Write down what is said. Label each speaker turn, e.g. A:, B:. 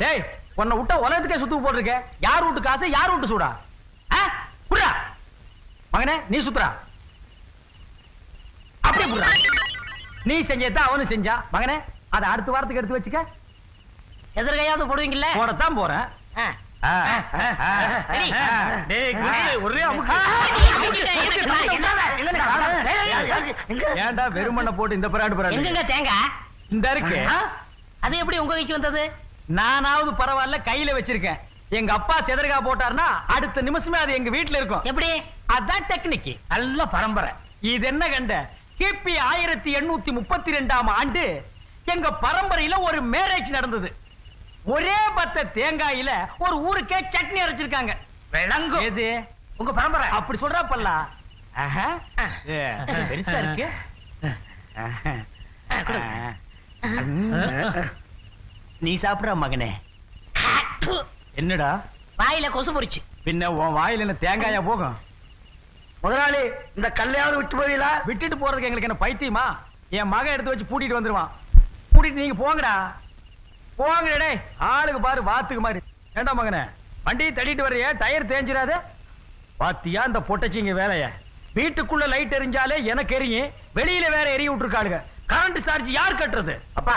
A: டேய் உன்னை விட்டா உலகத்துக்கே சுத்து போட்டிருக்க. யார் வீட்டு காசு யார் வீட்டு சூடா? புடுறா மகனே, நீ சுத்துறா அப்படியே புடுறா. நீ செஞ்சதான் அவனு செஞ்சா. மகனே அதை அடுத்த வாரத்துக்கு எடுத்து வச்சுக்க.
B: செதற்கையாவது போடுவீங்கல்ல?
A: போடத்தான் போறேன். ஏன்டா வெறுமண்ண போட்டு இந்த பராடு பராடு?
B: எங்கங்க தேங்காய்?
A: இந்த இருக்கு.
B: அது எப்படி உங்க கைக்கு வந்தது?
A: நானாவது பரவாயில்ல கையில வச்சிருக்கேன். எங்க அப்பா செதற்கா போட்டாருன்னா அடுத்த நிமிஷமே அது எங்க வீட்டுல இருக்கும்.
B: எப்படி?
A: அதான் டெக்னிக். நல்ல பரம்பரை. இது என்ன கண்ட? கிபி 1832ஆம் ஆண்டு எங்க பரம்பரையில ஒரு மேரேஜ் நடந்தது. ஒரே பத்த தேங்காயில ஒரு ஊருக்கே சட்னி அரைச்சிருக்காங்க. விளங்கும். எது உங்க பரம்பரை? அப்படி சொல்றா பல்லா. பெருசா இருக்கு. நீ சாப்பிடுற மகனே. என்னடா
B: வாயில கொசு பொறிச்சு?
A: பின்ன உன் வாயில என்ன தேங்காயா போகும்?
C: முதலாளி இந்த கல்லையாவது விட்டு போவீங்களா?
A: விட்டுட்டு போறதுக்கு எங்களுக்கு என்ன பைத்தியமா? என் மகன் எடுத்து வச்சு பூட்டிட்டு வந்துருவான். பூட்டிட்டு நீங்க போங்கடா. போங்கடே. ஆளுக்கு பாரு வாத்துக்கு மாதிரி. ஏண்டா மகனே வண்டியை தள்ளிட்டு வர்றிய? டயர் தேஞ்சிராது. பாத்தியா இந்த பொட்டச்சிங்க வேலைய? வீட்டுக்குள்ள லைட் எரிஞ்சாலே எனக்கு எரியும், வெளியில வேற எரிய விட்டுருக்காளுங்க. கரண்ட் சார்ஜ் யார் கட்டுறது?
C: அப்பா